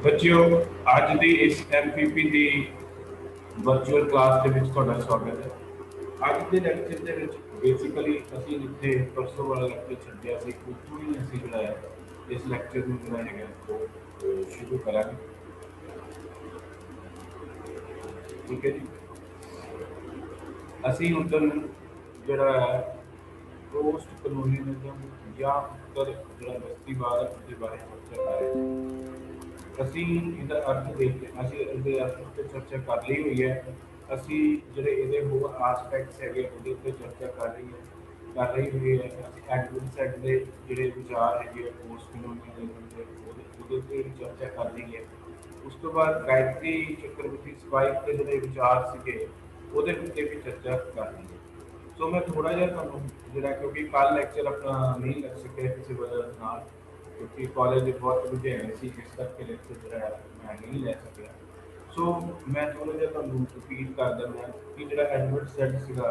बच्चों अज की इस MPP की वर्चुअल क्लास के स्वागत है। अज के लैक्चर के बेसिकली असी जिथे परसों वाला लैक्चर छड्डिया सी उत्थों ही असी जोड़ा है इस लैक्चर में जोड़ा है वो शुरू करा। ठीक है जी, असी उधर जोड़ा है पोस्ट कलोनीलिज्म या उत्तर जो बस्तीवाद के बारे चर्चा कर रहे हैं। असी इसका अर्थ देख असी इसके अर्थ पर चर्चा कर ली हुई है। असी जोड़े ये होर आसपैक्ट्स है चर्चा कर रही हुई है। एडवर्ड सेड के जोड़े विचार है पोस्ट कलोनीलिज्म के चर्चा कर ली है। उस तो बाद गायत्री चक्रवर्ती स्पाइक के जोड़े विचार से वो भी चर्चा कर ली है। सो मैं थोड़ा जहा जोड़ा क्योंकि कल लैक्चर अपना नहीं लग सके किसी वजह ना, क्योंकि कॉलेज बहुत रुझान से इस करके लैक्चर जो मैं नहीं लै सकिया। सो मैं थोड़ा जहा रिपीट कर देना कि जो एडवर्ड सेड सीगा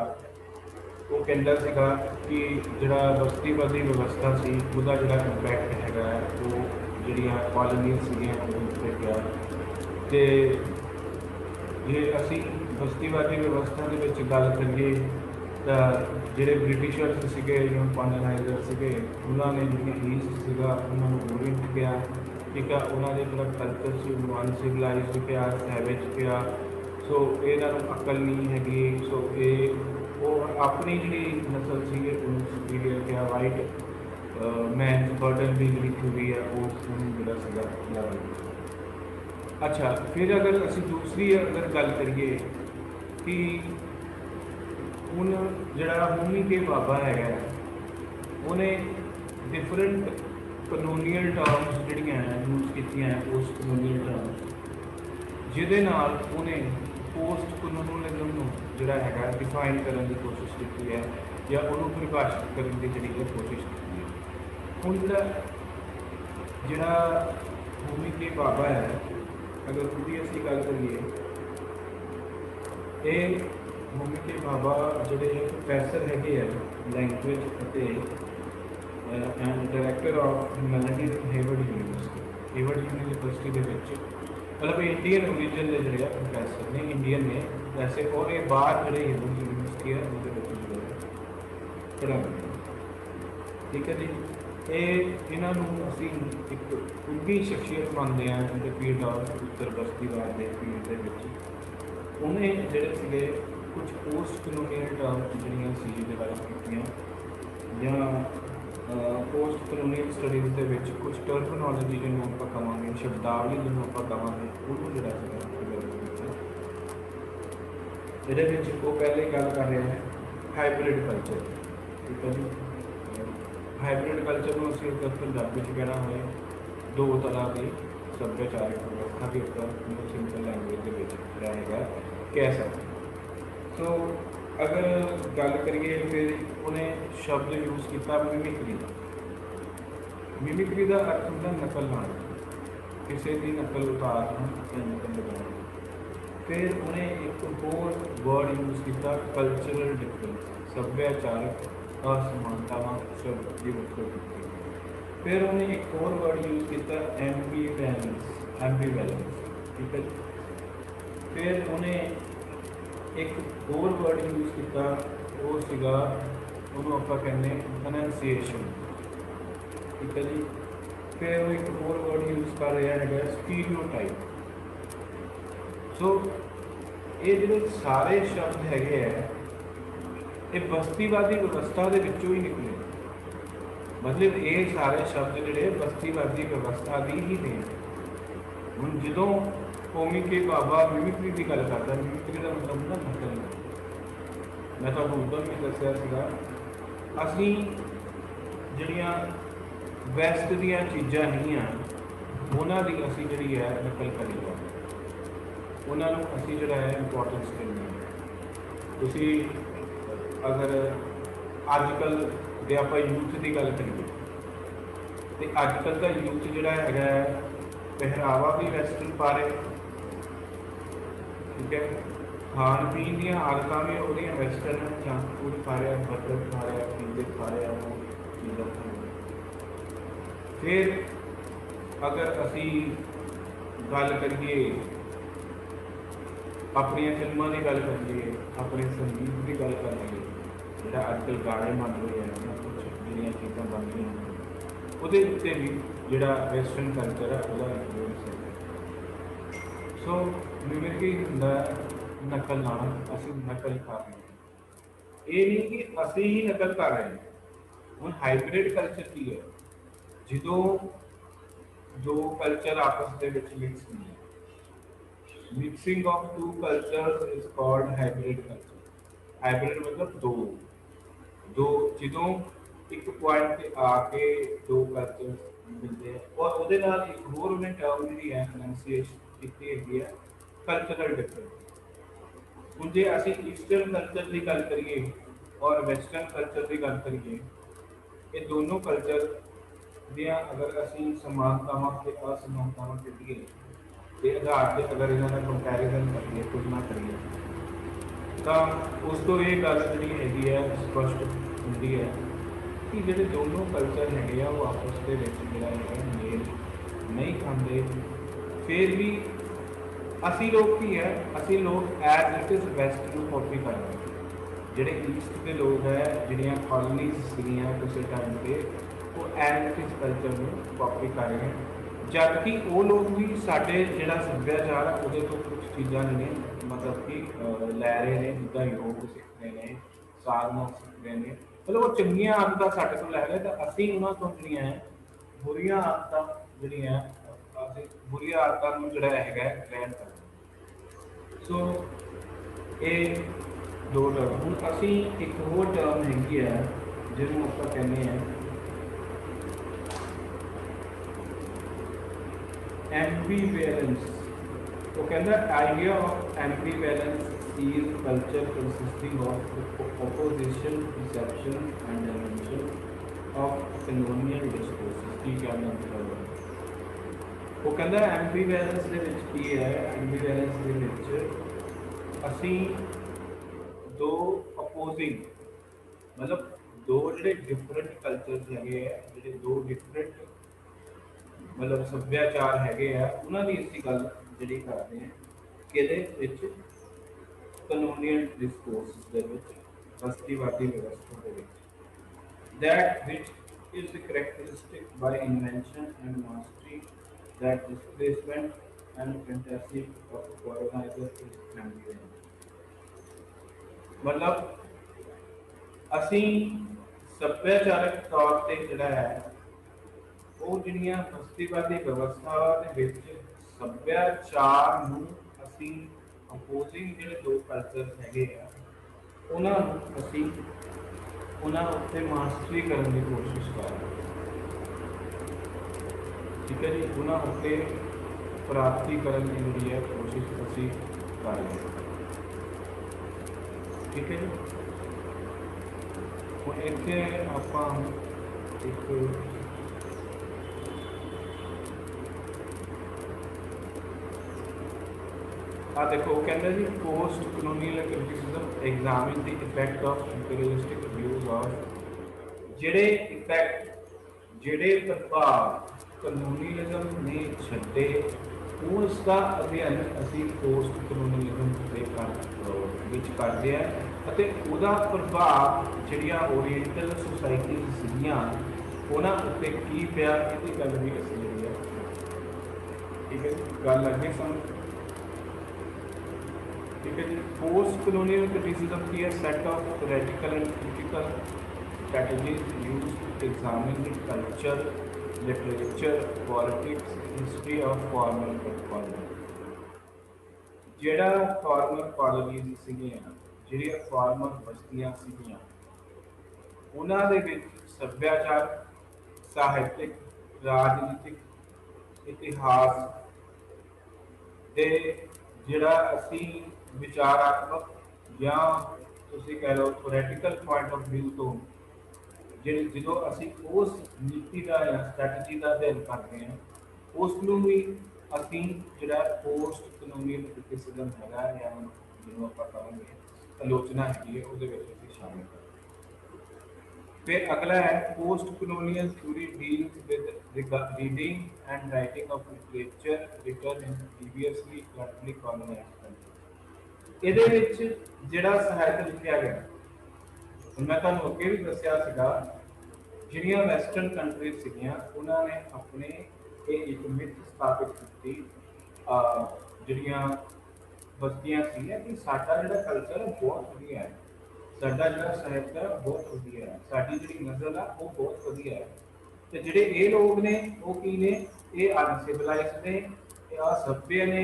वो कहता सीगा कि जो बस्तीवादी व्यवस्था से उसका जो इंपैक्ट है वो जड़िया कॉलोनीज से गया। तो जे असी बस्तीवादी व्यवस्था के गल करिए तो जोड़े ब्रिटिशर्स से कॉलोनाइजर से उन्होंने जो ईस्ट से उन्होंने ओरिएंट किया। ठीक है, उन्होंने जो कल्चर से अनसिविलाइज पिया सैवेज पिया। सो इन्हों अकल नहीं हैगी। सो ये वो अपनी जी नस्ल से सुपीरियर किया वाइट मैन बर्डन की जी थ्योरी है वो जोड़ा। अच्छा, फिर अगर असी दूसरी अगर गल करिए कि हूँ जरा होमी के बाबा है उन्हें डिफरेंट कलोनीअल टर्म्स जड़ियाँ यूज की पोस्ट कलोनीअल टर्म्स जिदे नाल उन्हें पोस्ट कलोनीअलिज्म जोड़ा है डिफाइन करने की कोशिश की है या उन्होंने परिभाषित करने की जी कोशिश की है। हूँ जरा होमी के बाबा है अगर उसकी असी गल करिए ये होमी के बाबा जोड़े प्रोफैसर है language and director of humanities Harvard university के मतलब इंडियन ओरिजिन के जोड़े प्रोफैसर ने इंडियन ने वैसे और ये बाहर जोड़े हेवर्ड यूनिवर्सिटी है वो पढ़ाते। ठीक है जी, ये इन्हों असी एक उगी शख्सियत मानते हैं उनके पीरियड ऑफ उत्तर बस्तीवाद के पीरियड के उन्हें जोड़े कुछ पोस्ट कलोनीअल टर्म्स जी डिवेलप की या पोस्ट कलोनीअल स्टडीज़ के कुछ टर्मिनोलॉजी जिन्होंने आप कहेंगे शब्दावली जिन्होंने आप कहेंगे उन्होंने ये वो पहले गल कर रहे हैं हाइब्रिड कल्चर। ठीक है जी, हाइब्रिड कल्चर को असं अगर पंजाबी कहना हो दो तरह की सभ्याचारक व्यवस्था के उपर सिंपल लैंगुएज है कह सकते। तो अगर गल करिए फिर उन्हें शब्द यूज किया मिमिक्री। मिमिक्री का अर्थ होता नकल लाना, किसी की नकल उतारना या नकल लगाना। फिर उन्हें एक होर वर्ड यूज किया कल्चरल डिफरेंस, सभ्याचारक असमानतावां शब्द की वरतों की। फिर उन्हें एक होर वर्ड यूज किया एम्बीवैलेंस। ठीक है, फिर उन्हें एक होर वर्ड यूज किया वो सीगा उन्होंने आप कहने अनंसिएशन। ठीक है जी, फिर वो एक होर वर्ड यूज कर रहा है स्टीरियोटाइप। सो ये जो सारे शब्द है ये बस्तीवादी व्यवस्था के विचों ही निकले। मतलब ये सारे शब्द जोड़े बस्तीवादी व्यवस्था की ही ने। हम जो होमी के बाबा मिमिक्री की गल करता, मिमिक्री का मतलब ना नकल। मैं तो उधर भी दसिया असी जड़ियाँ वैस्ट दियाँ चीज़ां नहीं उन्होंने असी जी है नकल करी जाए, उन्होंने असी जो है इंपॉर्टेंस देनी है। तुसी अगर अजकल जे आप यूथ की गल करिए तो अजकल का यूथ जोड़ा है पहरावा भी वैस्टर्न पा रहे। ठीक है, खान पीन दी आदत भी वो वैस्टर्न जंक फूड खा रहा, बर्गर खा रहा, पिज्जे खा रहा, चीज़ा खा रहा। फिर अगर असी गल करिए अपनी फिल्मों की गल कर लीए, अपने संगीत की गल कर लीए, जो अजकल गाने बन रहे हैं ना, कुछ जो चीज़ा बन रही हैं वो उत्ते भी जोड़ा वैसटर्न कल्चर है वह इन्फ्लुएंस है। सो मिमिक्री होंगे नकल लाना, असं नकल कर रहे हैं, ये नहीं कि असी ही नकल कर रहे हैं। हम हाइब्रिड कल्चर की है जो दो कल्चर आपस के मिक्स नहीं है। Mixing of two culture is called hybrid culture. Hybrid मतलब दो दो जो एक पॉइंट से आके दो कल्चर मिलते हैं और वो एक होर उन्हें टर्म जी है एनंसीएशन की है कल्चरल डिफरेंस। हूँ जो असी ईस्टर्न कल्चर की गल करिए और वैसटर्न कल्चर की गल करिए, ये दोनों कल्चर दियाँ अगर असी समानतावां ते असमानतावां कढीए के आधार से अगर इन्हों का कंपैरिजन करिए, तुलना करिए, तो उस तो ये गल जी हैगी है स्पष्ट होंगी है कि जो दोनों कल्चर है वो आपस के जोड़ा है मेल नहीं खाते। फिर भी असी लोग की है, असी लोग एज इट इज़ वैसट को कॉपी कर रहे हैं। जोड़े ईस्ट के लोग है जोड़िया कॉलोनीज किसी टाइम पे वो एज इट इज़ कल्चर में कॉपी कर रहे हैं, जबकि वो लोग भी साढ़े जोड़ा सभ्याचार है वो तो कुछ चीज़ा ने मतलब कि लै रहे हैं, जिदा योग सीख रहे हैं, साधना सीख रहे हैं, मतलब वो चंगिया आदत साढ़े तो लै रहे तो असी उन्होंने तो जोड़िया बुरिया आदत जोड़िया बुरिया आदतों जो है ग्रहण कर। सो ये दो टर्म हूँ असी एक होर टर्म हैगी है जिन्होंने आप कहने हैं एम्बीवैलेंस। वो कहता है idea of ambivalence is culture consisting of opposition perception and dimension of colonial discourses की क्या मतलब है। वो कहता है एम्बीवैलेंस के विच की है, एम्बीवैलेंस के विच असी दो अपोजिंग मतलब दो जो डिफरेंट कल्चर है जो दो डिफरेंट मतलब सभ्याचार है उन्होंने असी गल जी करते हैं कि कलोनीयल डिस्कोर्स बस्तीवादी व्यवस्था के that which is characteristic by invention and mastery, that displacement and fantasy of colonizer is ambient। मतलब असी सभ्याचारक तौर पर जोड़ा है वो जिहड़ियां बस्तीवादी व्यवस्था दे विच सभ्याचार नूं असी अपोजिंग जिहड़े दो कल्चर हैगे आ उन्हां नूं असी उन्हां उत्ते मास्टरी करने की कोशिश कर रहे हैं। ठीक है जी, उन्हां उत्ते प्राप्ति करने की जिहड़ी है कोशिश असी कर रहे हैं। ठीक है जी, हुण इत्थे आपां एक आ देखो कहते जी post colonial criticism examine the effect of imperialistic views of जेड़े इफेक्ट जेड़े प्रभाव कलोनीलिज्म ने छड्डे उसका अध्ययन असी पोस्ट कलोनीलिज्म के करते हैं ਅਤੇ ਉਹਦਾ ਪ੍ਰਭਾਵ ਜਿਹੜੀਆਂ ਓਰੀਐਂਟਲ ਸੁਸਾਇਟੀਜ਼ ਸੀਗੀਆਂ ਉਹਨਾਂ ਉੱਤੇ ਕੀ ਪਿਆ ਇਹਦੀ ਗੱਲ ਵੀ ਅਸੀਂ ਜਿਹੜੀ ਹੈ ਠੀਕ ਹੈ ਗੱਲ ਅੱਗੇ ਸਮਝ। ठीक है जी, पोस्ट कलोनियल क्रिटिसिज्म की set of theoretical and critical strategies used to examine the culture literature politics history of formal colony. ਜਿਹੜਾ ਫਾਰਮਰ ਕਾਲੋਨੀਜ਼ ਸੀਗੀਆਂ ਜਿਹੜੀਆਂ ਫਾਰਮਰ ਬਸਤੀਆਂ ਸੀਗੀਆਂ ਉਹਨਾਂ ਦੇ ਵਿੱਚ ਸੱਭਿਆਚਾਰ ਸਾਹਿਤਿਕ ਰਾਜਨੀਤਿਕ ਇਤਿਹਾਸ ਦੇ ਜਿਹੜਾ ਅਸੀਂ ਵਿਚਾਰਾਤਮਕ ਜਾਂ ਤੁਸੀਂ ਕਹਿ ਲਓ ਥਿਓਰੈਟੀਕਲ ਪੁਆਇੰਟ ਆਫ ਵਿਊ ਤੋਂ ਜਿਹੜੇ ਜਦੋਂ ਅਸੀਂ ਉਸ ਨੀਤੀ ਦਾ ਜਾਂ ਸਟ੍ਰੈਟਜੀ ਦਾ ਅਧਿਐਨ ਕਰਦੇ ਹਾਂ ਉਸ ਨੂੰ ਵੀ ਅਸੀਂ ਜਿਹੜਾ ਪੋਸਟ ਕਲੋਨੀਅਲ ਕ੍ਰਿਟਿਸਿਜ਼ਮ ਹੈਗਾ ਜਾਂ ਜਿਹਨੂੰ ਆਪਾਂ ਕਹਾਂਗੇ ਆਲੋਚਨਾ ਹੈਗੀ ਹੈ ਉਹਦੇ ਵਿੱਚ ਅਸੀਂ ਸ਼ਾਮਿਲ ਕਰਾਂਗੇ। फिर अगला है post colonial theory deals with reading and writing of literature written in previously country colonized countries। ਇਹਦੇ ਵਿੱਚ ਜਿਹੜਾ ਸਾਹਿਤ ਲਿਖਿਆ ਗਿਆ, ਹੁਣ ਮੈਂ ਤੁਹਾਨੂੰ ਅੱਗੇ ਵੀ ਦੱਸਿਆ ਸੀਗਾ, ਜਿਹੜੀਆਂ ਵੈਸਟਰਨ ਕੰਟਰੀਜ਼ ਸੀਗੀਆਂ ਉਹਨਾਂ ਨੇ ਆਪਣੇ ਇਹ ਇੱਕ ਮਿੱਥ ਸਥਾਪਿਤ ਕੀਤੀ, ਜਿਹੜੀਆਂ ਬਸਤੀਆਂ ਸੀਗੀਆਂ ਕਿ ਸਾਡਾ ਜਿਹੜਾ ਕਲਚਰ ਬਹੁਤ ਵਧੀਆ ਹੈ, ਸਾਡਾ ਜਿਹੜਾ ਸਾਹਿਤ ਹੈ ਬਹੁਤ ਵਧੀਆ ਹੈ, ਸਾਡੀ ਜਿਹੜੀ ਨਸਲ ਆ ਉਹ ਬਹੁਤ ਵਧੀਆ ਹੈ। ਤੇ ਜਿਹੜੇ ਇਹ ਲੋਕ ਨੇ ਉਹ ਕੀ ਨੇ, ਇਹ ਅਨਸਿਵਲਾਈਜ਼ਡ ਨੇ, ਇਹ ਅਸਭ्य ਨੇ,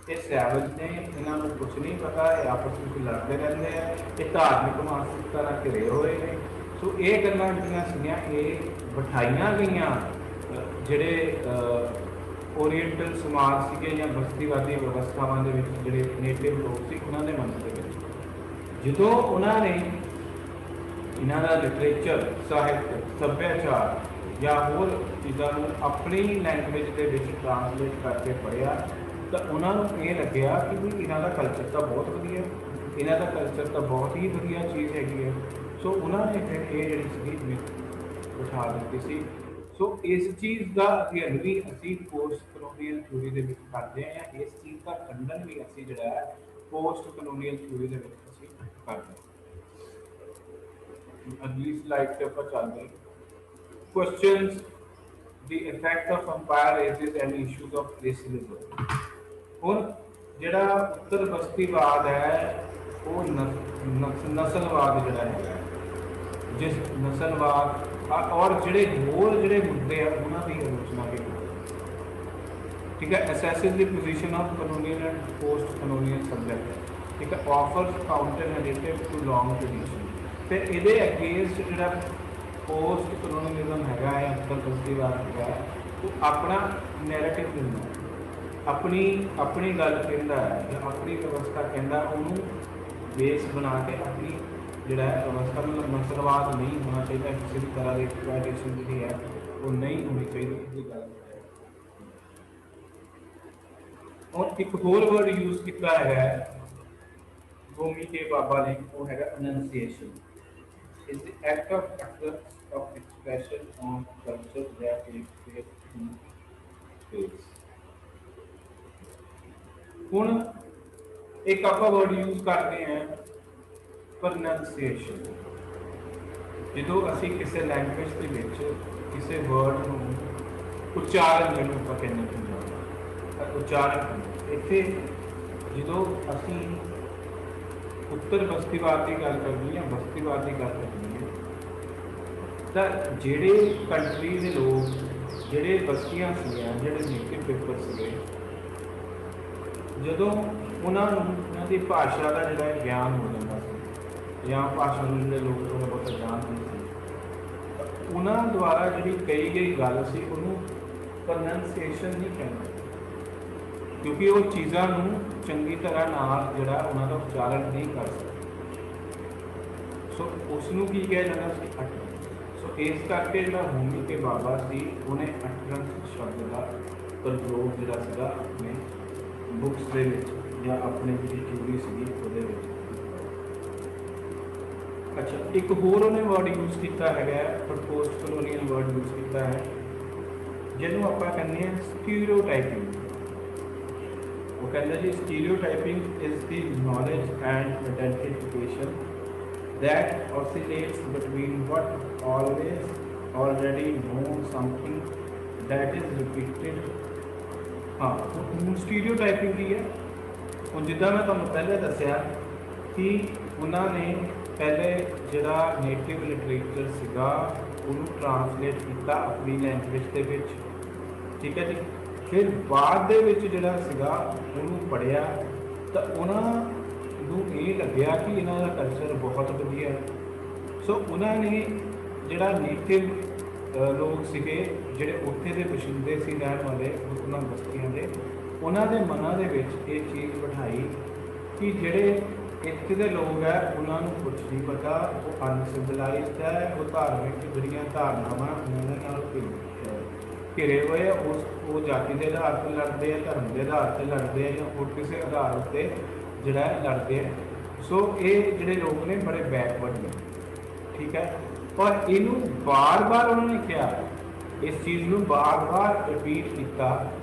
ਇਹ ਸੈਵਜ ਨੇ, ਇਹਨਾਂ ਨੂੰ ਕੁਛ ਨਹੀਂ ਪਤਾ, ਇਹ ਆਪਸ ਵਿੱਚ ਲੜਦੇ ਰਹਿੰਦੇ ਆ, ਇਹ ਧਾਰਮਿਕ ਮਾਨਸਿਕਤਾ ਨਾਲ ਘਿਰੇ ਹੋਏ ਨੇ। ਸੋ ਇਹ ਗੱਲਾਂ ਜਿਹੜੀਆਂ ਸੀਗੀਆਂ ਇਹ ਬਿਠਾਈਆਂ ਗਈਆਂ ਜਿਹੜੇ ਓਰੀਐਂਟਲ ਸਮਾਜ ਸੀਗੇ ਜਾਂ ਬਸਤੀਵਾਦੀ ਵਿਵਸਥਾਵਾਂ ਦੇ ਵਿੱਚ ਜਿਹੜੇ ਨੇਟਿਵ ਲੋਕ ਸੀ ਉਹਨਾਂ ਦੇ ਮਨ ਦੇ ਵਿੱਚ। ਜਦੋਂ ਉਹਨਾਂ ਨੇ ਇਹਨਾਂ ਦਾ ਲਿਟਰੇਚਰ, ਸਾਹਿਤ, ਸੱਭਿਆਚਾਰ ਜਾਂ ਹੋਰ ਚੀਜ਼ਾਂ ਨੂੰ ਆਪਣੀ ਲੈਂਗੁਏਜ ਦੇ ਵਿੱਚ ਟ੍ਰਾਂਸਲੇਟ ਕਰਕੇ ਪੜ੍ਹਿਆ ਤਾਂ ਉਹਨਾਂ ਨੂੰ ਇਹ ਲੱਗਿਆ ਕਿ ਵੀ ਇਹਨਾਂ ਦਾ ਕਲਚਰ ਤਾਂ ਬਹੁਤ ਵਧੀਆ, ਇਹਨਾਂ ਦਾ ਕਲਚਰ ਤਾਂ ਬਹੁਤ ਹੀ ਵਧੀਆ ਚੀਜ਼ ਹੈਗੀ ਹੈ। ਸੋ ਉਹਨਾਂ ਨੇ ਫਿਰ ਇਹ ਜਿਹੜੀ ਸੀਗੀ ਮਿੱਥ ਉਠਾ ਦਿੱਤੀ ਸੀ। ਸੋ ਇਸ ਚੀਜ਼ ਦਾ ਅਧਿਐਨ ਵੀ ਅਸੀਂ ਪੋਸਟ ਕਲੋਨੀਅਲ ਥਿਊਰੀ ਦੇ ਵਿੱਚ ਕਰਦੇ ਹਾਂ, ਇਸ ਚੀਜ਼ ਦਾ ਖੰਡਨ ਵੀ ਅਸੀਂ ਜਿਹੜਾ ਹੈ ਪੋਸਟ ਕਲੋਨੀਅਲ ਥਿਊਰੀ ਦੇ ਵਿੱਚ ਅਸੀਂ ਕਰਦੇ ਹਾਂ। ਅਗਲੀ ਸਲਾਈਡ ਤੇ ਆਪਾਂ ਚੱਲਦੇ ਹਾਂ। Questions the effect of empire races and issues of racialism। ਹੁਣ ਜਿਹੜਾ ਉੱਤਰ ਬਸਤੀਵਾਦ ਹੈ ਉਹ ਨਸਲਵਾਦ ਜਿਹੜਾ ਹੈਗਾ, ਜਿਸ ਨਸਲਵਾਦ ਔਰ ਜਿਹੜੇ ਹੋਰ ਜਿਹੜੇ ਮੁੱਦੇ ਆ ਉਹਨਾਂ ਦੀ ਆਲੋਚਨਾ ਕੀਤੀ। ਠੀਕ ਹੈ, assesses the position of colonial and post colonial subject। ਠੀਕ ਹੈ, offers counter narrative to long tradition। ਤੇ ਇਹਦੇ ਅਗੇਂਸਟ ਜਿਹੜਾ ਪੋਸਟ ਕਲੋਨੀਅਲਿਜ਼ਮ ਹੈਗਾ ਹੈ, ਉੱਤਰ ਬਸਤੀਵਾਦ ਹੈਗਾ, ਉਹ ਆਪਣਾ ਨੈਰੇਟਿਵ ਦਿੰਦਾ, ਆਪਣੀ ਗੱਲ ਕਹਿੰਦਾ ਹੈ ਜਾਂ ਆਪਣੀ ਵਿਵਸਥਾ ਕਹਿੰਦਾ, ਉਹਨੂੰ ਬੇਸ ਬਣਾ ਕੇ ਆਪਣੀ ਜਿਹੜਾ ਹੈ ਵਿਵਸਥਾ ਨੂੰ ਨਸਲਵਾਦ ਨਹੀਂ ਹੋਣਾ ਚਾਹੀਦਾ, ਕਿਸੇ ਵੀ ਤਰ੍ਹਾਂ ਦੀ ਐਕਸਪਲੋਇਟੇਸ਼ਨ ਜਿਹੜੀ ਹੈ ਉਹ ਨਹੀਂ ਹੋਣੀ ਚਾਹੀਦੀ, ਇਹਦੀ ਗੱਲ ਹੈ। ਔਰ ਇੱਕ ਹੋਰ ਵਰਡ ਯੂਜ਼ ਕੀਤਾ ਹੈਗਾ ਗੋਮੀ ਕੇ ਬਾਬਾ ਨੇ, ਉਹ ਹੈਗਾ ਅਨੰਸੀਏਸ਼ਨ। is the act of utterance of expression on culture that takes place in space। ਹੁਣ ਇੱਕ ਆਪਾਂ ਵਰਡ ਯੂਜ਼ ਕਰਦੇ ਹਾਂ ਪ੍ਰੋਨੰਸੀਏਸ਼ਨ। ਜਦੋਂ ਅਸੀਂ ਕਿਸੇ ਲੈਂਗੁਏਜ ਦੇ ਵਿੱਚ ਕਿਸੇ ਵਰਡ ਨੂੰ ਉਚਾਰਨ ਜਿਹਨੂੰ ਆਪਾਂ ਕਹਿੰਦੇ ਹਾਂ, ਉਚਾਰਨ ਇੱਥੇ ਜਦੋਂ ਅਸੀਂ ਉੱਤਰ ਬਸਤੀਵਾਦ ਦੀ ਗੱਲ ਕਰਨੀ ਹੈ, ਬਸਤੀਵਾਦ ਦੀ ਗੱਲ ਕਰਨੀ ਹੈ, ਤਾਂ ਜਿਹੜੇ ਕੰਟਰੀ ਦੇ ਲੋਕ, ਜਿਹੜੇ ਬਸਤੀਆਂ ਸੀਗੀਆਂ, ਜਿਹੜੇ ਨੇਟਿਵ ਪੀਪਲ ਸੀਗੇ, ਜਦੋਂ ਉਹਨਾਂ ਨੂੰ ਉਹਨਾਂ ਦੀ ਭਾਸ਼ਾ ਦਾ ਜਿਹੜਾ ਗਿਆਨ ਹੋ ਜਾਂਦਾ ਸੀ ਜਾਂ ਭਾਸ਼ਾ ਨੂੰ ਜਿਹੜੇ ਲੋਕ ਥੋੜ੍ਹਾ ਬਹੁਤਾ ਜਾਣਦੇ ਸੀ, ਉਹਨਾਂ ਦੁਆਰਾ ਜਿਹੜੀ ਕਹੀ ਗਈ ਗੱਲ ਸੀ ਉਹਨੂੰ ਪ੍ਰੋਨੰਸੀਏਸ਼ਨ ਨਹੀਂ ਕਹਿੰਦੇ, ਕਿਉਂਕਿ ਉਹ ਚੀਜ਼ਾਂ ਨੂੰ ਚੰਗੀ ਤਰ੍ਹਾਂ ਨਾਲ ਜਿਹੜਾ ਉਹਨਾਂ ਦਾ ਉਚਾਰਨ ਨਹੀਂ ਕਰ ਸਕਦੇ। ਸੋ ਉਸ ਨੂੰ ਕੀ ਕਿਹਾ ਜਾਂਦਾ ਸੀ, ਅਟਰੈਂਸ। ਸੋ ਇਸ ਕਰਕੇ ਜਿਹੜਾ ਹੋਮੀ ਕੇ ਬਾਬਾ ਸੀ ਉਹਨੇ ਅਟਰੈਂਸ ਸ਼ਬਦ ਦਾ ਪ੍ਰਯੋਗ ਜਿਹੜਾ ਸੀਗਾ ਆਪਣੇ ਬੁੱਕਸ ਦੇ ਵਿੱਚ ਜਾਂ ਆਪਣੇ ਜਿਹੜੀ ਥਿਊਰੀ ਸੀਗੀ ਉਹਦੇ ਵਿੱਚ। ਅੱਛਾ, ਇੱਕ ਹੋਰ ਉਹਨੇ ਵਰਡ ਯੂਜ਼ ਕੀਤਾ ਹੈਗਾ, ਪੋਸਟ ਕਲੋਨੀਅਲ ਵਰਡ ਯੂਜ਼ ਕੀਤਾ ਹੈ ਜਿਹਨੂੰ ਆਪਾਂ ਕਹਿੰਦੇ ਹਾਂ ਸਟੀਰੀਓਟਾਈਪਿੰਗ। ਉਹ ਕਹਿੰਦਾ ਜੀ stereotyping is the knowledge and identification that oscillates between what already know something that is repeated। हाँ, ਹੁਣ ਸਟੀਰੀਓਟਾਈਪਿੰਗ ਕੀ ਹੈ? ਹੁਣ ਜਿੱਦਾਂ ਮੈਂ ਤੁਹਾਨੂੰ ਪਹਿਲੇ ਦੱਸਿਆ ਕਿ ਉਹਨਾਂ ਨੇ ਪਹਿਲੇ ਜਿਹੜਾ ਨੇਟਿਵ ਲਿਟਰੇਚਰ ਸੀਗਾ ਉਹਨੂੰ ਟ੍ਰਾਂਸਲੇਟ ਕੀਤਾ ਆਪਣੀ ਲੈਂਗੁਏਜ ਦੇ ਵਿੱਚ, ਠੀਕ ਹੈ ਜੀ। ਫਿਰ ਬਾਅਦ ਦੇ ਵਿੱਚ ਜਿਹੜਾ ਸੀਗਾ ਉਹਨੂੰ ਪੜ੍ਹਿਆ ਤਾਂ ਉਹਨਾਂ ਨੂੰ ਇਹ ਲੱਗਿਆ ਕਿ ਇਹਨਾਂ ਦਾ ਕਲਚਰ ਬਹੁਤ ਵਧੀਆ ਹੈ। ਸੋ ਉਹਨਾਂ ਨੇ ਜਿਹੜਾ ਨੇਟਿਵ ਲੋਕ ਸੀਗੇ ਜਿਹੜੇ ਉੱਥੇ ਦੇ ਵਸਿੰਦੇ ਸੀ ਰਹਿਣ ਵਾਲੇ ਉਹਨਾਂ ਬਸਤੀਆਂ ਦੇ, ਉਹਨਾਂ ਦੇ ਮਨਾਂ ਦੇ ਵਿੱਚ ਇਹ ਚੀਜ਼ ਬਿਠਾਈ ਕਿ ਜਿਹੜੇ ਇੱਥੇ ਦੇ ਲੋਕ ਹੈ ਉਹਨਾਂ ਨੂੰ ਕੁਛ ਨਹੀਂ ਪਤਾ, ਉਹ ਅਨਸਿਵਲਾਈਜ਼ਡ ਹੈ, ਉਹ ਧਾਰਮਿਕ ਜਿਹੜੀਆਂ ਧਾਰਨਾਵਾਂ ਉਹਨਾਂ ਦੇ ਨਾਲ ਘਿਰੇ ਹੋਏ ਆ, ਉਹ ਜਾਤੀ ਦੇ ਆਧਾਰ 'ਤੇ ਲੜਦੇ ਆ, ਧਰਮ ਦੇ ਆਧਾਰ 'ਤੇ ਲੜਦੇ ਆ ਜਾਂ ਹੋਰ ਕਿਸੇ ਆਧਾਰ ਉੱਤੇ ਜਿਹੜਾ ਲੜਦੇ ਆ। ਸੋ ਇਹ ਜਿਹੜੇ ਲੋਕ ਨੇ ਬੜੇ ਬੈਕਵਰਡ ਨੇ, ਠੀਕ ਹੈ। ਔਰ ਇਹਨੂੰ ਬਾਰ-ਬਾਰ ਉਹਨਾਂ ਨੇ ਕਿਹਾ इस चीज़ ਨੂੰ बार-बार रिपीट किया।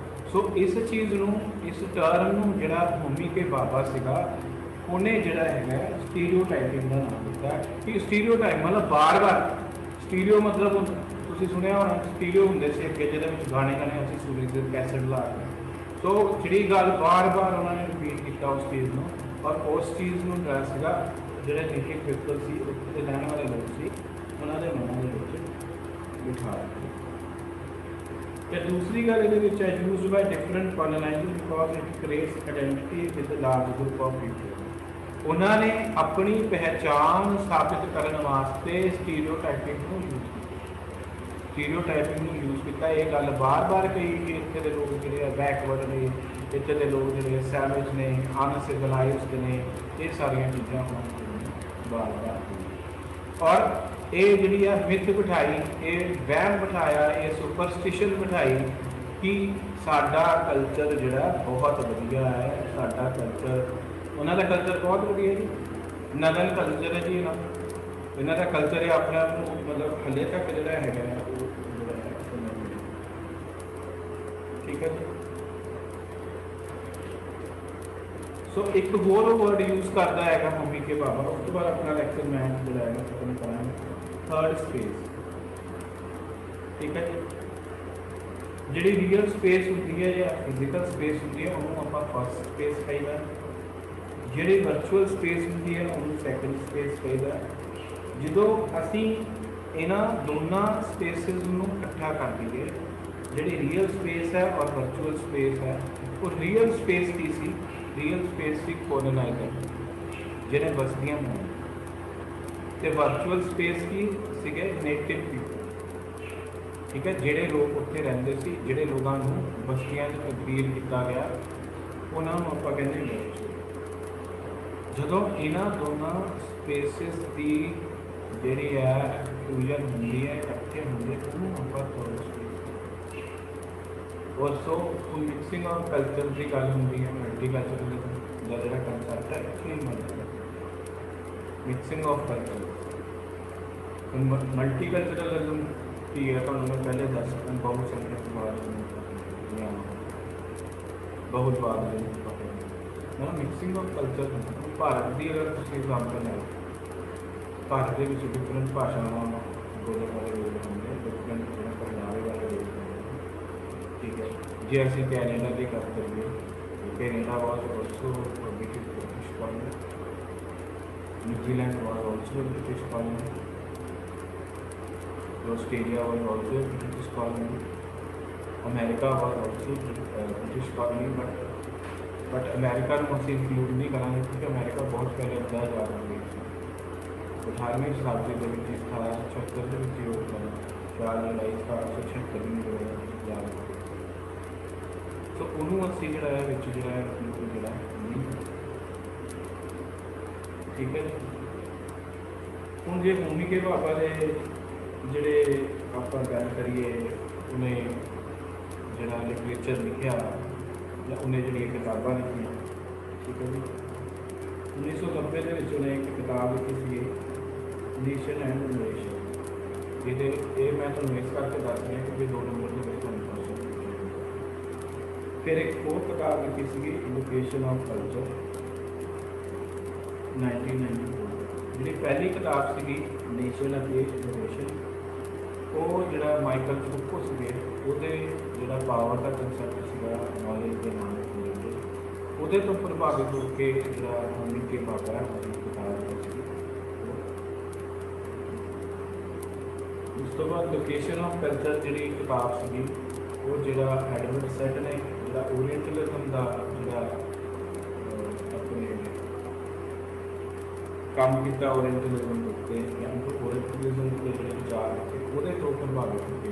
सो इस चीज़ ਨੂੰ, इस टर्म ਨੂੰ ਜਿਹੜਾ होमी के बाबा ਸੀਗਾ, ਉਹਨੇ ਜਿਹੜਾ ਹੈਗਾ स्टीरियोटाइपिंग ਦਾ ਨਾਮ ਦਿੱਤਾ ਕਿ स्टीरियोटाइप मतलब बार-बार। स्टीरियो मतलब ਤੁਸੀਂ ਸੁਣਿਆ ਹੋਣਾ स्टीरियो ਹੁੰਦੇ ਸੀ ਅੱਗੇ ਜਿਹਦੇ ਵਿੱਚ ਗਾਣੇ ਅਸੀਂ ਸੁਣੀ ਦੇ ਕੈਸਟ ਲਾ ਕੇ। ਸੋ ਜਿਹੜੀ ਗੱਲ ਬਾਰ-ਬਾਰ ਉਹਨਾਂ ਨੇ ਰਿਪੀਟ ਕੀਤਾ ਉਸ ਚੀਜ਼ ਨੂੰ, ਔਰ ਉਸ ਚੀਜ਼ ਨੂੰ ਜਿਹੜਾ ਸੀਗਾ ਜਿਹੜੇ ਥਿੰਕਿੰਗ ਪੀਪਲ ਸੀ, ਉੱਥੇ ਦੇ ਰਹਿਣ ਵਾਲੇ ਲੋਕ ਸੀ, ਉਹਨਾਂ ਦੇ ਮਨਾਂ ਦੇ ਵਿੱਚ ਬਿਠਾ ਦਿੱਤਾ। ਤੇ ਦੂਸਰੀ ਗੱਲ ਇਹਦੇ ਵਿੱਚ ਹੈ used by different colonizer because it creates identity with the large group of people. ਉਹਨਾਂ ਨੇ ਆਪਣੀ ਪਹਿਚਾਣ ਸਥਾਪਿਤ ਕਰਨ ਵਾਸਤੇ ਸਟੀਰੀਓਟਾਈਪਿੰਗ ਨੂੰ ਯੂਜ਼ ਕੀਤਾ। ਸਟੀਰੀਓਟਾਈਪਿੰਗ ਨੂੰ ਯੂਜ਼ ਕੀਤਾ। ਇਹ ਗੱਲ ਬਾਰ-ਬਾਰ ਕਹੀ ਕਿ ਇੱਥੇ ਦੇ ਲੋਕ ਜਿਹੜੇ ਆ ਬੈਕਵਰਡ ਨੇ, ਇੱਥੇ ਦੇ ਲੋਕ ਜਿਹੜੇ ਸੈਵਿਜ ਨੇ, ਅਨਸਿਵਲਾਈਜ਼ਡ ਨੇ, ਇਹ ਸਾਰੀਆਂ ਚੀਜ਼ਾਂ ਹੁਣ ਬਾਰ-ਬਾਰ। ਔਰ ਇਹ ਜਿਹੜੀ ਆ ਮਿੱਥ ਬਿਠਾਈ, ਇਹ ਵਹਿਮ ਬਿਠਾਇਆ, ਇਹ ਸੁਪਰਸਟੀਸ਼ਨ ਬਿਠਾਈ ਕਿ ਸਾਡਾ ਕਲਚਰ ਜਿਹੜਾ ਬਹੁਤ ਵਧੀਆ ਹੈ। ਸਾਡਾ ਕਲਚਰ, ਉਹਨਾਂ ਦਾ ਕਲਚਰ ਬਹੁਤ ਵਧੀਆ ਜੀ, ਨਗਨ ਕਲਚਰ ਹੈ ਜੀ ਇਹਨਾਂ ਦਾ ਕਲਚਰ ਹੈ। ਆਪਣੇ ਆਪ ਨੂੰ ਮਤਲਬ ਹਾਲੇ ਤੱਕ ਜਿਹੜਾ ਹੈਗਾ ਉਹ ਜਿਹੜਾ ਹੈ, ਠੀਕ ਹੈ ਜੀ। ਸੋ ਇੱਕ ਹੋਰ ਵਰਡ ਯੂਜ਼ ਕਰਦਾ ਹੈਗਾ ਹੋਮੀ ਕੇ ਬਾਬਾ। ਉਸ ਤੋਂ ਬਾਅਦ ਆਪਣਾ ਲੈਕਚਰ ਮੈਂ ਜਿਹੜਾ ਹੈ ਖਤਮ ਕਰਾਂਗਾ। ਥਰਡ ਸਪੇਸ, ਠੀਕ ਹੈ ਜੀ। ਜਿਹੜੀ ਰੀਅਲ ਸਪੇਸ ਹੁੰਦੀ ਹੈ ਜਾਂ ਫਿਜ਼ੀਕਲ ਸਪੇਸ ਹੁੰਦੀ ਹੈ ਉਹਨੂੰ ਆਪਾਂ ਫਸਟ ਸਪੇਸ ਕਹਿੰਦਾ। ਜਿਹੜੀ ਵਰਚੁਅਲ ਸਪੇਸ ਹੁੰਦੀ ਹੈ ਉਹਨੂੰ ਸੈਕੰਡ ਸਪੇਸ ਕਹਿੰਦਾ। ਜਦੋਂ ਅਸੀਂ ਇਹਨਾਂ ਦੋਨਾਂ ਸਪੇਸਿਸ ਨੂੰ ਇਕੱਠਾ ਕਰ ਦਈਏ, ਜਿਹੜੀ ਰੀਅਲ ਸਪੇਸ ਹੈ ਔਰ ਵਰਚੁਅਲ ਸਪੇਸ ਹੈ, ਉਹ ਰੀਅਲ ਸਪੇਸ ਕੀ ਸੀ? ਰੀਅਲ ਸਪੇਸ ਸੀ ਕੋਲੋਨਾਈਜ਼ਰ ਜਿਹੜੇ ਬਸਤੀਆਂ ਬਣਾਏ, ਤੇ ਵਰਚੁਅਲ ਸਪੇਸ ਕੀ ਸੀਗੇ? ਨੇਟਿਵ ਪੀਪਲ, ਠੀਕ ਹੈ, ਜਿਹੜੇ ਲੋਕ ਉੱਥੇ ਰਹਿੰਦੇ ਸੀ, ਜਿਹੜੇ ਲੋਕਾਂ ਨੂੰ ਬਸਤੀਆਂ 'ਚ ਤਬਦੀਲ ਕੀਤਾ ਗਿਆ, ਉਹਨਾਂ ਨੂੰ ਆਪਾਂ ਕਹਿੰਦੇ ਵਰਚੁਅਲ। ਜਦੋਂ ਇਹਨਾਂ ਦੋਨਾਂ ਸਪੇਸਿਸ ਦੀ ਜਿਹੜੀ ਹੈ ਫਿਊਜ਼ਨ ਹੁੰਦੀ ਹੈ, ਇਕੱਠੇ ਹੁੰਦੇ, ਉਹਨੂੰ ਆਪਾਂ ਥਰਡ ਸਪੇਸ। ਔਰ ਸੋ ਮਿਕਸਿੰਗ ਆਫ ਕਲਚਰ ਦੀ ਗੱਲ ਹੁੰਦੀ ਹੈ, ਮਲਟੀ ਕਲਚਰਲਿਜ਼ਮ ਦਾ ਜਿਹੜਾ ਕੰਸੈਪਟ ਹੈ ਇੱਥੇ ਮਿਲਦਾ। ਮਿਕਸਿੰਗ ਆਫ ਕਲਚਰ, ਮਲਟੀ ਕਲਚਰਲਿਜ਼ਮ ਕੀ ਹੈ ਤੁਹਾਨੂੰ ਮੈਂ ਪਹਿਲੇ ਦੱਸ ਚੁੱਕਾ। ਬਹੁਤ ਸੰਖਿਆਵਾਦ ਜਾਂ ਬਹੁਤਵਾਦ ਨਾ ਮਿਕਸਿੰਗ ਆਫ ਕਲਚਰ। ਭਾਰਤ ਦੀ ਅਗਰ ਤੁਸੀਂ ਐਗਜ਼ਾਮਪਲ ਹੈ, ਭਾਰਤ ਦੇ ਵਿੱਚ ਡਿਫਰੈਂਟ ਭਾਸ਼ਾਵਾਂ ਬੋਲਣ ਵਾਲੇ ਲੋਕ ਹੁੰਦੇ, ਡਿਫਰੈਂਟ ਪਹਿਰਾਵੇ ਵਾਲੇ ਲੋਕ ਹੁੰਦੇ, ਠੀਕ ਹੈ। ਜੇ ਅਸੀਂ ਕੈਨੇਡਾ ਦੀ ਗੱਲ ਕਰੀਏ, Canada was also British colony, New Zealand was also British colony, Australia was also British colony, America was also British colony. But America में ਅਸੀਂ इंक्लूड नहीं करांगे क्योंकि अमेरिका बहुत पहले ਅੱਧਾ ਆਜ਼ਾਦ ਹੋ ਗਈ ਸੀ। 18ਵੀਂ ਸ਼ਤਾਬਦੀ ਦੇ ਵਿੱਚ 1876 ਦੇ ਵਿੱਚ ਉਹ ਚਾਰ ਜੁਲਾਈ 1876 ਨੂੰ ਆਜ਼ਾਦ ਹੋ ਗਈ। ਸੋ ਉਹਨੂੰ ਅਸੀਂ ਜਿਹੜਾ ਹੈ ਵਿੱਚ ਜਿਹੜਾ ਹੈ ਜਿਹੜਾ ਠੀਕ ਹੈ। ਹੁਣ ਜੇ ਹੋਮੀ ਕੇ ਬਾਬਾ ਦੇ ਜਿਹੜੇ ਆਪਾਂ ਗੱਲ ਕਰੀਏ, ਉਹਨੇ ਜਿਹੜਾ ਲਿਟਰੇਚਰ ਲਿਖਿਆ ਜਾਂ ਉਹਨੇ ਜਿਹੜੀਆਂ ਕਿਤਾਬਾਂ ਲਿਖੀਆਂ, ਠੀਕ ਹੈ ਜੀ। 1990 ਦੇ ਵਿੱਚ ਉਹਨੇ ਇੱਕ ਕਿਤਾਬ ਲਿਖੀ ਸੀ ਨੇਸ਼ਨ ਐਂਡ ਰਿਲੇਸ਼ਨ। ਜਿਹਦੇ ਇਹ ਮੈਂ ਤੁਹਾਨੂੰ ਇਸ ਕਰਕੇ ਦੱਸ ਰਿਹਾ ਕਿਉਂਕਿ 2 ਨੰਬਰ ਦੇ ਵਿੱਚ ਤੁਹਾਨੂੰ ਪੁੱਛ। ਫਿਰ ਇੱਕ ਹੋਰ ਕਿਤਾਬ ਲਿਖੀ ਸੀਗੀ ਐਜੂਕੇਸ਼ਨ ਆਫ ਕਲਚਰ 1994। ਜਿਹੜੀ ਪਹਿਲੀ ਕਿਤਾਬ ਸੀਗੀ ਨੇਸ਼ਨ ਅਤੇ ਰਿਲੇਸ਼ਨ, ਉਹ ਜਿਹੜਾ ਮਾਈਕਲ ਫੂਕੋ ਸੀਗੇ, ਉਹਦੇ ਜਿਹੜਾ ਪਾਵਰ ਦਾ ਕੰਸੈਪਟ ਸੀਗਾ ਨੌਲੇਜ ਦੇ ਨਾਲ ਰਿਲੇਟਡ, ਉਹਦੇ ਤੋਂ ਪ੍ਰਭਾਵਿਤ ਹੋ ਕੇ ਜਿਹੜਾ ਹੋਮੀ ਕੇ ਬਾਬਾ ਉਹਦੀ ਕਿਤਾਬ ਸੀ। ਉਸ ਤੋਂ ਬਾਅਦ ਲੋਕੇਸ਼ਨ ਆਫ ਕਲਚਰ ਜਿਹੜੀ ਕਿਤਾਬ ਸੀਗੀ, ਉਹ ਜਿਹੜਾ ਐਡਵਰਡ ਸੈਟ ਨੇ ਜਿਹੜਾ ਓਰੀਐਂਟਲਿਜ਼ਮ ਦਾ ਜਿਹੜਾ ਆਪਣੇ ਕੰਮ ਕੀਤਾ, ਓਰੀਐਂਟਲਿਜ਼ਮ ਦੇ ਉੱਤੇ ਜਾਂ ਓਰੀਐਂਟਲਿਜ਼ਮ ਦੇ ਜਿਹੜੇ ਵਿਚਾਰ ਰੱਖੇ, ਉਹਦੇ ਤੋਂ ਪ੍ਰਭਾਵਿਤ ਹੋ ਕੇ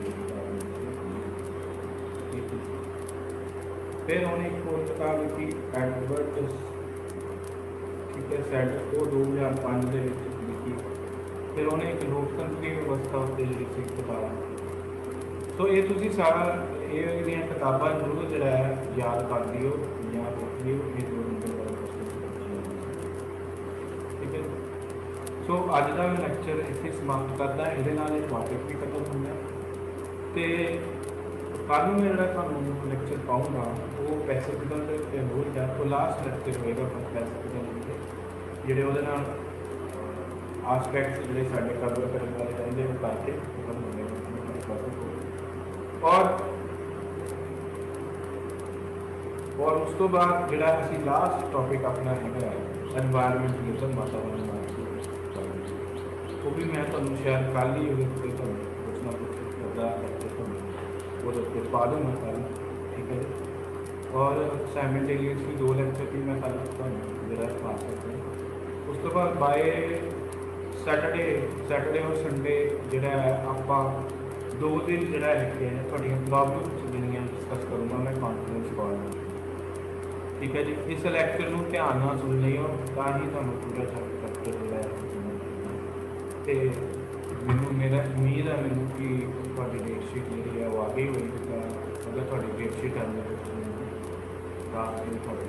ਫਿਰ ਉਹਨੇ ਇੱਕ ਹੋਰ ਕਿਤਾਬ ਲਿਖੀ ਐਡਵਰਡ, ਠੀਕ ਹੈ, ਸੈਟ, ਉਹ 2005 ਦੇ ਵਿੱਚ ਲਿਖੀ। ਫਿਰ ਉਹਨੇ ਇੱਕ ਲੋਕਤੰਤਰੀ ਵਿਵਸਥਾ ਉੱਤੇ ਜਿਹੜੀ ਸੀ ਕਿਤਾਬ। ਸੋ ਇਹ ਤੁਸੀਂ ਸਾਰਾ ਇਹ ਜਿਹੜੀਆਂ ਕਿਤਾਬਾਂ ਜ਼ਰੂਰ ਜਿਹੜਾ ਹੈ ਯਾਦ ਕਰ ਲਿਓ ਜਾਂ ਲਿਖ ਲਿਓ, ਇਹ 2 ਨੰਬਰ ਵਾਲਾ ਠੀਕ ਹੈ। ਸੋ ਅੱਜ ਦਾ ਲੈਕਚਰ ਇੱਥੇ ਸਮਾਪਤ ਕਰਦਾ। ਇਹਦੇ ਨਾਲ ਇਹ ਟੌਪਿਕ ਵੀ ਖਤਮ ਹੁੰਦਾ। ਤੇ ਕੱਲ੍ਹ ਨੂੰ ਮੈਂ ਜਿਹੜਾ ਤੁਹਾਨੂੰ ਲੈਕਚਰ ਪਾਊਂਗਾ ਉਹ ਪੈਸੀਫਿਜ਼ਮ ਦੇ ਉੱਤੇ ਹੋਏਗਾ। ਉਹ ਲਾਸਟ ਲੈਕਚਰ ਹੋਏਗਾ ਪੈਸੀਫਿਜ਼ਮ ਦੇ ਉੱਤੇ, ਜਿਹੜੇ ਉਹਦੇ ਨਾਲ ਆਸਪੈਕਟਸ ਜਿਹੜੇ ਸਾਡੇ ਕਵਰ ਕਰਨ ਵਾਲੇ ਰਹਿੰਦੇ ਉਹ ਕਰਕੇ ਖਤਮ ਹੋ ਗਏ। ਔਰ ਉਸ ਤੋਂ ਬਾਅਦ ਜਿਹੜਾ ਅਸੀਂ ਲਾਸਟ ਟੌਪਿਕ ਆਪਣਾ ਹੈਗਾ ਐਨਵਾਇਰਨਮੈਂਟਲਿਜ਼ਮ, ਵਾਤਾਵਰਨ ਨਾਲ, ਉਹ ਵੀ ਮੈਂ ਤੁਹਾਨੂੰ ਸ਼ਾਇਦ ਕੱਲ੍ਹ ਹੀ ਉਹਦੇ ਉੱਤੇ ਤੁਹਾਨੂੰ ਕੁਛ ਨਾ ਕੁਛ ਕਰਦਾ ਕਰਕੇ ਤੁਹਾਨੂੰ ਉਹਦੇ ਉੱਤੇ ਪਾ ਦੂੰਗਾ ਕੱਲ੍ਹ, ਠੀਕ ਹੈ ਜੀ। ਔਰ ਸਾਈਮਲਟੇਨੀਅਸਲੀ 2 ਲੈਕਚਰ ਵੀ ਮੈਂ ਕੱਲ੍ਹ ਤੁਹਾਨੂੰ ਜਿਹੜਾ ਪਾ ਸਕਦਾ। ਉਸ ਤੋਂ ਬਾਅਦ ਬਾਏ ਸੈਟਰਡੇ ਔਰ ਸੰਡੇ ਜਿਹੜਾ ਹੈ ਆਪਾਂ 2 ਦਿਨ ਜਿਹੜਾ ਹੈਗੇ ਹੈ ਤੁਹਾਡੀਆਂ ਪ੍ਰੋਬਲਮਸ ਜਿਹੜੀਆਂ ਡਿਸਕਸ ਕਰੂੰਗਾ ਮੈਂ ਕਾਨਫਰੰਸ ਕਾਲ ਨਾਲ, ਠੀਕ ਹੈ ਜੀ। ਇਸ ਲੈਕਚਰ ਨੂੰ ਧਿਆਨ ਨਾਲ ਸੁਣ ਲਿਓ ਤਾਂ ਹੀ ਤੁਹਾਨੂੰ ਪੂਰਾ ਚੈਪਟਰ ਜਿਹੜਾ ਹੈ ਅਤੇ ਮੈਨੂੰ ਮੇਰਾ ਉਮੀਦ ਹੈ ਮੈਨੂੰ ਕਿ ਤੁਹਾਡੀ ਡੇਟ ਸ਼ੀਟ ਜਿਹੜੀ ਹੈ ਉਹ ਆ ਗਈ ਹੋਈ, ਤਾਂ ਅਗਰ ਤੁਹਾਡੀ ਡੇਟ ਸ਼ੀਟ ਆਉਂਦੀ ਹੈ ਤਾਂ ਤੁਹਾਡੇ